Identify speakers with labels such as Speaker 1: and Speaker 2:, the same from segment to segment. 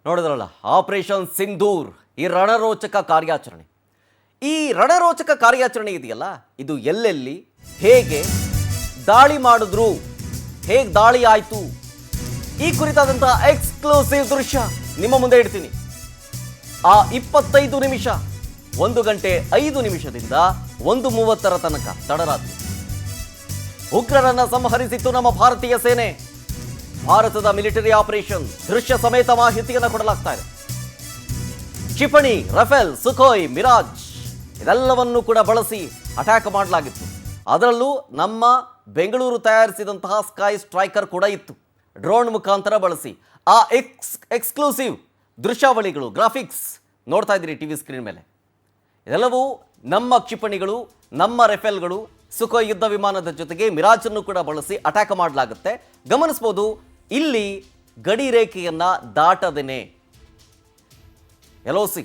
Speaker 1: ನೋಡಿದ್ರಲ್ಲ, ಆಪರೇಷನ್ ಸಿಂಧೂರ್, ಈ ರಣರೋಚಕ ಕಾರ್ಯಾಚರಣೆ. ಈ ರಣರೋಚಕ ಕಾರ್ಯಾಚರಣೆ ಇದೆಯಲ್ಲ, ಇದು ಎಲ್ಲೆಲ್ಲಿ ಹೇಗೆ ದಾಳಿ ಮಾಡಿದ್ರು, ಹೇಗೆ ದಾಳಿ ಆಯಿತು, ಈ ಕುರಿತಾದಂಥ ಎಕ್ಸ್ಕ್ಲೂಸಿವ್ ದೃಶ್ಯ ನಿಮ್ಮ ಮುಂದೆ ಇಡ್ತೀನಿ. ಆ 25 ನಿಮಿಷ, 1 ಗಂಟೆ 5 ನಿಮಿಷದಿಂದ 1:30 ತನಕ ತಡರಾತ್ರಿ ಉಗ್ರರನ್ನ ಸಂಹರಿಸಿತ್ತು ನಮ್ಮ ಭಾರತೀಯ ಸೇನೆ. ಭಾರತದ ಮಿಲಿಟರಿ ಆಪರೇಷನ್ ದೃಶ್ಯ ಸಮೇತ ಮಾಹಿತಿಯನ್ನು ಕೊಡಲಾಗ್ತಾ ಇದೆ. ಕ್ಷಿಪಣಿ, ರಫೇಲ್, ಸುಖೋಯ್, ಮಿರಾಜ್ ಇದೆಲ್ಲವನ್ನು ಕೂಡ ಬಳಸಿ ಅಟ್ಯಾಕ್ ಮಾಡಲಾಗಿತ್ತು. ಅದರಲ್ಲೂ ನಮ್ಮ ಬೆಂಗಳೂರು ತಯಾರಿಸಿದಂತಹ ಸ್ಕೈ ಸ್ಟ್ರೈಕರ್ ಕೂಡ ಇತ್ತು. ಡ್ರೋನ್ ಮುಖಾಂತರ ಬಳಸಿ ಆ ಎಕ್ಸ್ಕ್ಲೂಸಿವ್ ದೃಶ್ಯಾವಳಿಗಳು, ಗ್ರಾಫಿಕ್ಸ್ ನೋಡ್ತಾ ಇದ್ದೀರಿ ಟಿವಿ ಸ್ಕ್ರೀನ್ ಮೇಲೆ. ಇದೆಲ್ಲವೂ ನಮ್ಮ ಕ್ಷಿಪಣಿಗಳು, ನಮ್ಮ ರಫೇಲ್ಗಳು, ಸುಖೋಯ್ ಯುದ್ಧ ವಿಮಾನದ ಜೊತೆಗೆ ಮಿರಾಜನ್ನು ಕೂಡ ಬಳಸಿ ಅಟ್ಯಾಕ್ ಮಾಡಲಾಗುತ್ತೆ. ಗಮನಿಸಬಹುದು, ಇಲ್ಲಿ ಗಡಿ ರೇಖೆಯನ್ನ ದಾಟದೇನೆ, LOC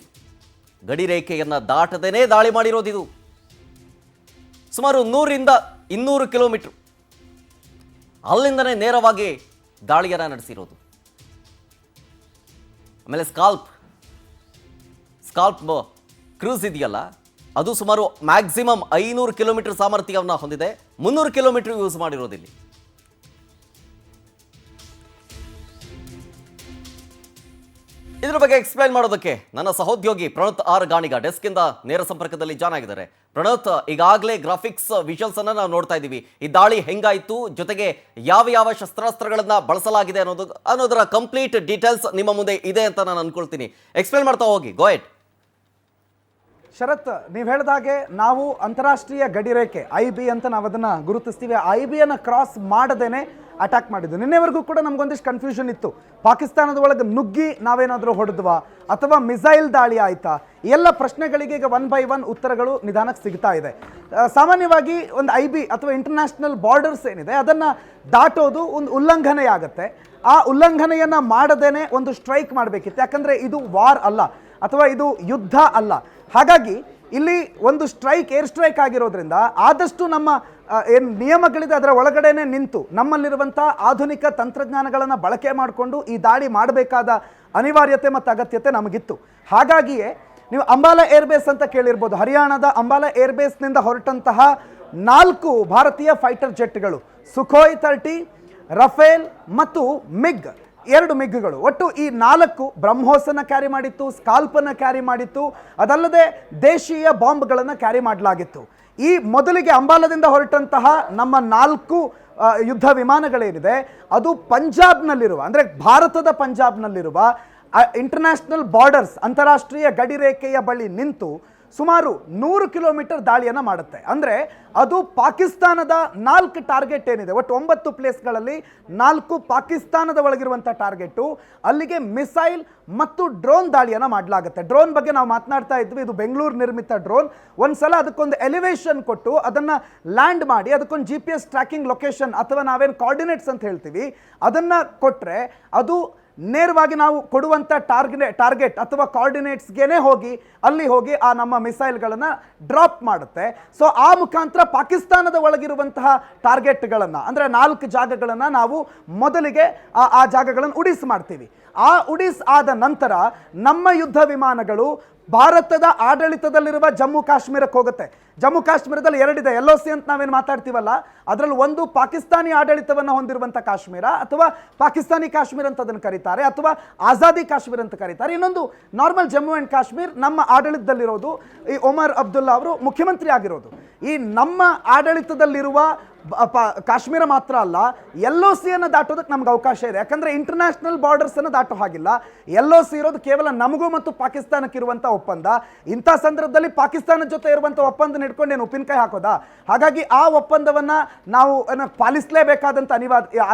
Speaker 1: ಗಡಿ ರೇಖೆಯನ್ನ ದಾಟದೇನೆ ದಾಳಿ ಮಾಡಿರೋದಿದು. ಸುಮಾರು 100-200 ಕಿಲೋಮೀಟರ್ ಅಲ್ಲಿಂದನೇ ನೇರವಾಗಿ ದಾಳಿಯನ್ನು ನಡೆಸಿರೋದು. ಆಮೇಲೆ ಸ್ಕಾಲ್ಪ್ ಕ್ರೂಸ್ ಇದೆಯಲ್ಲ, ಅದು ಸುಮಾರು ಮ್ಯಾಕ್ಸಿಮಮ್ 500 ಕಿಲೋಮೀಟರ್ ಸಾಮರ್ಥ್ಯವನ್ನು ಹೊಂದಿದೆ. 300 ಕಿಲೋಮೀಟರ್ ಯೂಸ್ ಮಾಡಿರೋದಿಲ್ಲಿ. ಇದರ ಬಗ್ಗೆ ಎಕ್ಸ್ಪ್ಲೈನ್ ಮಾಡೋದಕ್ಕೆ ನನ್ನ ಸಹೋದ್ಯೋಗಿ ಪ್ರಣೋತ್ ಆರ್ ಗಾಣಿಗ ಡೆಸ್ಕಿಂದ ನೇರ ಸಂಪರ್ಕದಲ್ಲಿ ಜಾಯ್ನ್ ಆಗಿದ್ದಾರೆ. ಪ್ರಣೋತ್, ಈಗಾಗಲೇ ಗ್ರಾಫಿಕ್ಸ್ ವಿಜುವಲ್ಸ್ ಅನ್ನ ನಾವು ನೋಡ್ತಾ ಇದ್ದೀವಿ. ಈ ದಾಳಿ ಹೆಂಗಾಯಿತು, ಜೊತೆಗೆ ಯಾವ ಯಾವ ಶಸ್ತ್ರಾಸ್ತ್ರಗಳನ್ನ ಬಳಸಲಾಗಿದೆ ಅನ್ನೋದರ ಕಂಪ್ಲೀಟ್ ಡೀಟೇಲ್ಸ್ ನಿಮ್ಮ ಮುಂದೆ ಇದೆ ಅಂತ ನಾನು ಅನ್ಕೊಳ್ತೀನಿ. ಎಕ್ಸ್ಪ್ಲೈನ್ ಮಾಡ್ತಾ ಹೋಗಿ, ಗೋ ಹೆಡ್.
Speaker 2: ಶರತ್, ನೀವು ಹೇಳಿದಾಗೆ ನಾವು ಅಂತಾರಾಷ್ಟ್ರೀಯ ಗಡಿರೇಖೆ IB ಅಂತ ನಾವು ಅದನ್ನು ಗುರುತಿಸ್ತೀವಿ. IBಯನ್ನು ಕ್ರಾಸ್ ಮಾಡದೇನೆ ಅಟ್ಯಾಕ್ ಮಾಡಿದ್ದು. ನಿನ್ನೆವರೆಗೂ ಕೂಡ ನಮಗೊಂದಿಷ್ಟು ಕನ್ಫ್ಯೂಷನ್ ಇತ್ತು. ಪಾಕಿಸ್ತಾನದ ಒಳಗೆ ನುಗ್ಗಿ ನಾವೇನಾದರೂ ಹೊಡೆದ್ವಾ ಅಥವಾ ಮಿಸೈಲ್ ದಾಳಿ ಆಯಿತಾ? ಎಲ್ಲ ಪ್ರಶ್ನೆಗಳಿಗೆ ಈಗ 1 by 1 ಉತ್ತರಗಳು ನಿಧಾನಕ್ಕೆ ಸಿಗ್ತಾ ಇದೆ. ಸಾಮಾನ್ಯವಾಗಿ ಒಂದು IB ಅಥವಾ ಇಂಟರ್ನ್ಯಾಷನಲ್ ಬಾರ್ಡರ್ಸ್ ಏನಿದೆ ಅದನ್ನು ದಾಟೋದು ಒಂದು ಉಲ್ಲಂಘನೆ ಆಗುತ್ತೆ. ಆ ಉಲ್ಲಂಘನೆಯನ್ನು ಮಾಡದೇನೆ ಒಂದು ಸ್ಟ್ರೈಕ್ ಮಾಡಬೇಕಿತ್ತು. ಯಾಕಂದರೆ ಇದು ವಾರ್ ಅಲ್ಲ ಅಥವಾ ಇದು ಯುದ್ಧ ಅಲ್ಲ. ಹಾಗಾಗಿ ಇಲ್ಲಿ ಒಂದು ಏರ್ ಸ್ಟ್ರೈಕ್ ಆಗಿರೋದ್ರಿಂದ ಆದಷ್ಟು ನಮ್ಮ ಏನು ನಿಯಮಗಳಿದೆ ಅದರ ಒಳಗಡೆನೆ ನಿಂತು ನಮ್ಮಲ್ಲಿರುವಂಥ ಆಧುನಿಕ ತಂತ್ರಜ್ಞಾನಗಳನ್ನು ಬಳಕೆ ಮಾಡಿಕೊಂಡು ಈ ದಾಳಿ ಮಾಡಬೇಕಾದ ಅನಿವಾರ್ಯತೆ ಮತ್ತು ಅಗತ್ಯತೆ ನಮಗಿತ್ತು. ಹಾಗಾಗಿಯೇ ನೀವು ಅಂಬಾಲಾ ಏರ್ಬೇಸ್ ಅಂತ ಕೇಳಿರ್ಬೋದು. ಹರಿಯಾಣದ ಅಂಬಾಲಾ ಏರ್ಬೇಸ್ನಿಂದ ಹೊರಟಂತಹ 4 ಭಾರತೀಯ ಫೈಟರ್ ಜೆಟ್ಗಳು, ಸುಖೋಯ್ 30, ರಫೇಲ್ ಮತ್ತು ಮಿಗ್ 2 ಮಿಗ್ಗಳು, ಒಟ್ಟು ಈ 4 ಬ್ರಹ್ಮೋಸನ್ನು ಕ್ಯಾರಿ ಮಾಡಿತ್ತು, ಸ್ಕಾಲ್ಪನ್ನು ಕ್ಯಾರಿ ಮಾಡಿತ್ತು. ಅದಲ್ಲದೆ ದೇಶೀಯ ಬಾಂಬ್ಗಳನ್ನು ಕ್ಯಾರಿ ಮಾಡಲಾಗಿತ್ತು. ಈ ಮೊದಲಿಗೆ ಅಂಬಾಲದಿಂದ ಹೊರಟಂತಹ ನಮ್ಮ 4 ಯುದ್ಧ ವಿಮಾನಗಳೇನಿದೆ ಅದು ಪಂಜಾಬ್ನಲ್ಲಿರುವ, ಅಂದರೆ ಭಾರತದ ಪಂಜಾಬ್ನಲ್ಲಿರುವ ಇಂಟರ್ನ್ಯಾಷನಲ್ ಬಾರ್ಡರ್ಸ್ ಅಂತಾರಾಷ್ಟ್ರೀಯ ಗಡಿರೇಖೆಯ ಬಳಿ ನಿಂತು ಸುಮಾರು 100 ಕಿಲೋಮೀಟರ್ ದಾಳಿಯನ್ನು ಮಾಡುತ್ತೆ. ಅಂದರೆ ಅದು ಪಾಕಿಸ್ತಾನದ 4 ಟಾರ್ಗೆಟ್ ಏನಿದೆ, ಒಟ್ಟು 9 ಪ್ಲೇಸ್ಗಳಲ್ಲಿ 4 ಪಾಕಿಸ್ತಾನದ ಒಳಗಿರುವಂಥ ಟಾರ್ಗೆಟು, ಅಲ್ಲಿಗೆ ಮಿಸೈಲ್ ಮತ್ತು ಡ್ರೋನ್ ದಾಳಿಯನ್ನು ಮಾಡಲಾಗುತ್ತೆ. ಡ್ರೋನ್ ಬಗ್ಗೆ ನಾವು ಮಾತನಾಡ್ತಾ ಇದ್ವಿ. ಇದು ಬೆಂಗಳೂರು ನಿರ್ಮಿತ ಡ್ರೋನ್. ಒಂದ್ಸಲ ಅದಕ್ಕೊಂದು ಎಲಿವೇಶನ್ ಕೊಟ್ಟು ಅದನ್ನು ಲ್ಯಾಂಡ್ ಮಾಡಿ ಅದಕ್ಕೊಂದು GPS ಟ್ರ್ಯಾಕಿಂಗ್ ಲೊಕೇಶನ್ ಅಥವಾ ನಾವೇನು ಕೋಆರ್ಡಿನೇಟ್ಸ್ ಅಂತ ಹೇಳ್ತೀವಿ ಅದನ್ನು ಕೊಟ್ಟರೆ ಅದು ನೇರವಾಗಿ ನಾವು ಕೊಡುವಂಥ ಟಾರ್ಗೆಟ್ ಅಥವಾ ಕೋಆರ್ಡಿನೇಟ್ಸ್ಗೆ ಹೋಗಿ ಆ ನಮ್ಮ ಮಿಸೈಲ್ಗಳನ್ನು ಡ್ರಾಪ್ ಮಾಡುತ್ತೆ. ಸೊ ಆ ಮುಖಾಂತರ ಪಾಕಿಸ್ತಾನದ ಒಳಗಿರುವಂತಹ ಟಾರ್ಗೆಟ್ಗಳನ್ನು, ಅಂದರೆ 4 ಜಾಗಗಳನ್ನು ನಾವು ಮೊದಲಿಗೆ ಆ ಜಾಗಗಳನ್ನು ಉಡಿಸ್ ಮಾಡ್ತೀವಿ. ಆ ಉಡಿಸ್ ಆದ ನಂತರ ನಮ್ಮ ಯುದ್ಧ ವಿಮಾನಗಳು ಭಾರತದ ಆಡಳಿತದಲ್ಲಿರುವ ಜಮ್ಮು ಕಾಶ್ಮೀರಕ್ಕೆ ಹೋಗುತ್ತೆ. ಜಮ್ಮು ಕಾಶ್ಮೀರದಲ್ಲಿ 2 ಇದೆ. LOC ಅಂತ ನಾವೇನು ಮಾತಾಡ್ತೀವಲ್ಲ, ಅದರಲ್ಲಿ ಒಂದು ಪಾಕಿಸ್ತಾನಿ ಆಡಳಿತವನ್ನು ಹೊಂದಿರುವಂಥ ಕಾಶ್ಮೀರ ಅಥವಾ ಪಾಕಿಸ್ತಾನಿ ಕಾಶ್ಮೀರ ಅಂತ ಅದನ್ನು ಕರೀತಾರೆ, ಅಥವಾ ಆಜಾದಿ ಕಾಶ್ಮೀರ ಅಂತ ಕರೀತಾರೆ. ಇನ್ನೊಂದು ನಾರ್ಮಲ್ ಜಮ್ಮು ಆ್ಯಂಡ್ ಕಾಶ್ಮೀರ್ ನಮ್ಮ ಆಡಳಿತದಲ್ಲಿರೋದು. ಈ ಒಮರ್ ಅಬ್ದುಲ್ಲಾ ಅವರು ಮುಖ್ಯಮಂತ್ರಿ ಆಗಿರೋದು. ಈ ನಮ್ಮ ಆಡಳಿತದಲ್ಲಿರುವ ಕಾಶ್ಮೀರ ಮಾತ್ರ ಅಲ್ಲ, LOCಯನ್ನು ದಾಟೋದಕ್ಕೆ ನಮ್ಗೆ ಅವಕಾಶ ಇದೆ. ಯಾಕಂದರೆ ಇಂಟರ್ನ್ಯಾಷನಲ್ ಬಾರ್ಡರ್ಸನ್ನು ದಾಟೋ ಹಾಗಿಲ್ಲ. LOC ಇರೋದು ಕೇವಲ ನಮಗೂ ಮತ್ತು ಪಾಕಿಸ್ತಾನಕ್ಕೆ ಇರುವಂಥ ಒಪ್ಪಂದ. ಇಂಥ ಸಂದರ್ಭದಲ್ಲಿ ಪಾಕಿಸ್ತಾನದ ಜೊತೆ ಇರುವಂಥ ಒಪ್ಪಂದ ಹಿಡ್ಕೊಂಡು ಏನು ಉಪ್ಪಿನಕಾಯಿ ಹಾಕೋದಾ? ಹಾಗಾಗಿ ಆ ಒಪ್ಪಂದವನ್ನು ನಾವು ಪಾಲಿಸಲೇಬೇಕಾದಂಥ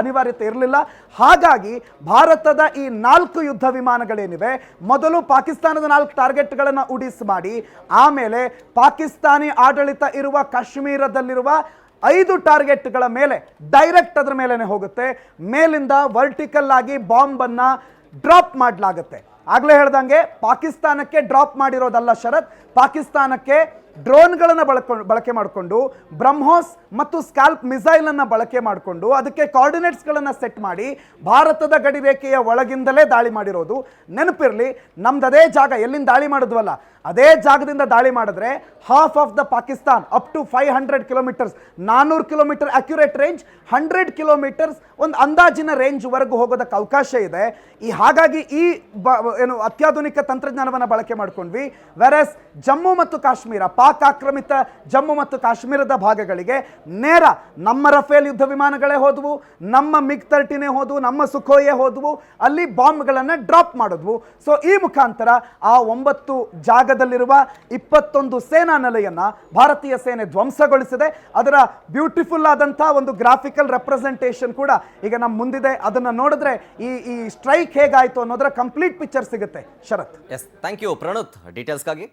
Speaker 2: ಅನಿವಾರ್ಯತೆ ಇರಲಿಲ್ಲ. ಹಾಗಾಗಿ ಭಾರತದ ಈ 4 ಯುದ್ಧ ವಿಮಾನಗಳೇನಿವೆ, ಮೊದಲು ಪಾಕಿಸ್ತಾನದ 4 ಟಾರ್ಗೆಟ್ಗಳನ್ನು ಉಡಿಸ್ ಮಾಡಿ, ಆಮೇಲೆ ಪಾಕಿಸ್ತಾನಿ ಆಡಳಿತ ಇರುವ ಕಾಶ್ಮೀರದಲ್ಲಿರುವ 5 ಟಾರ್ಗೆಟ್ಗಳ ಮೇಲೆ ಡೈರೆಕ್ಟ್ ಅದರ ಮೇಲೇ ಹೋಗುತ್ತೆ. ಮೇಲಿಂದ ವರ್ಟಿಕಲ್ ಆಗಿ ಬಾಂಬನ್ನು ಡ್ರಾಪ್ ಮಾಡಲಾಗುತ್ತೆ. ಆಗಲೇ ಹೇಳ್ದಂಗೆ ಪಾಕಿಸ್ತಾನಕ್ಕೆ ಡ್ರಾಪ್ ಮಾಡಿರೋದಲ್ಲ ಶರತ್, ಪಾಕಿಸ್ತಾನಕ್ಕೆ ಡ್ರೋನ್ಗಳನ್ನು ಬಳಕೆ ಮಾಡಿಕೊಂಡು ಬ್ರಹ್ಮೋಸ್ ಮತ್ತು ಸ್ಕ್ಯಾಲ್ಪ್ ಮಿಸೈಲ್ ಅನ್ನ ಬಳಕೆ ಮಾಡಿಕೊಂಡು ಅದಕ್ಕೆ ಕೋಆರ್ಡಿನೇಟ್ಸ್ಗಳನ್ನು ಸೆಟ್ ಮಾಡಿ ಭಾರತದ ಗಡಿ ರೇಖೆಯ ಒಳಗಿಂದಲೇ ದಾಳಿ ಮಾಡಿರೋದು. ನೆನಪಿರಲಿ, ನಮ್ದು ಅದೇ ಜಾಗ ಎಲ್ಲಿಂದ ದಾಳಿ ಮಾಡಿದ್ವಲ್ಲ ಅದೇ ಜಾಗದಿಂದ ದಾಳಿ ಮಾಡಿದ್ರೆ half of the Pakistan up to 500 kilometres, 400 kilometre accurate range, 100 kilometres ಒಂದು ಅಂದಾಜಿನ ರೇಂಜ್ ವರೆಗೂ ಹೋಗೋದಕ್ಕೆ ಅವಕಾಶ ಇದೆ. ಹಾಗಾಗಿ ಈ ಏನು ಅತ್ಯಾಧುನಿಕ ತಂತ್ರಜ್ಞಾನವನ್ನು ಬಳಕೆ ಮಾಡ್ಕೊಂಡ್ವಿ. ವೆರಸ್ ಜಮ್ಮು ಮತ್ತು ಕಾಶ್ಮೀರ, ಪಾಕ್ ಆಕ್ರಮಿತ ಜಮ್ಮು ಮತ್ತು ಕಾಶ್ಮೀರದ ಭಾಗಗಳಿಗೆ ನೇರ ನಮ್ಮ ರಫೇಲ್ ಯುದ್ಧ ವಿಮಾನಗಳೇ ಹೋದವು, ನಮ್ಮ MiG-30 ಹೋದವು, ನಮ್ಮ ಸುಖೋಯೇ ಹೋದವು, ಅಲ್ಲಿ ಬಾಂಬ್ಗಳನ್ನು ಡ್ರಾಪ್ ಮಾಡಿದ್ವು. ಸೊ ಈ ಮುಖಾಂತರ ಆ 9 ಜಾಗದಲ್ಲಿರುವ 21 ಸೇನಾ ನೆಲೆಯನ್ನ ಭಾರತೀಯ ಸೇನೆ ಧ್ವಂಸಗೊಳಿಸಿದೆ. ಅದರ ಬ್ಯೂಟಿಫುಲ್ ಆದಂತಹ ಒಂದು ಗ್ರಾಫಿಕಲ್ ರೆಪ್ರೆಸೆಂಟೇಷನ್ ಕೂಡ ಈಗ ನಮ್ಮ ಮುಂದಿದೆ. ಅದನ್ನ ನೋಡಿದ್ರೆ ಈ ಸ್ಟ್ರೈಕ್ ಹೇಗಾಯ್ತು ಅನ್ನೋದರ ಕಂಪ್ಲೀಟ್ ಪಿಕ್ಚರ್ ಸಿಗುತ್ತೆ. Sharath.
Speaker 1: Yes, thank you Pranuth ಡೀಟೇಲ್ಸ್ಗಾಗಿ.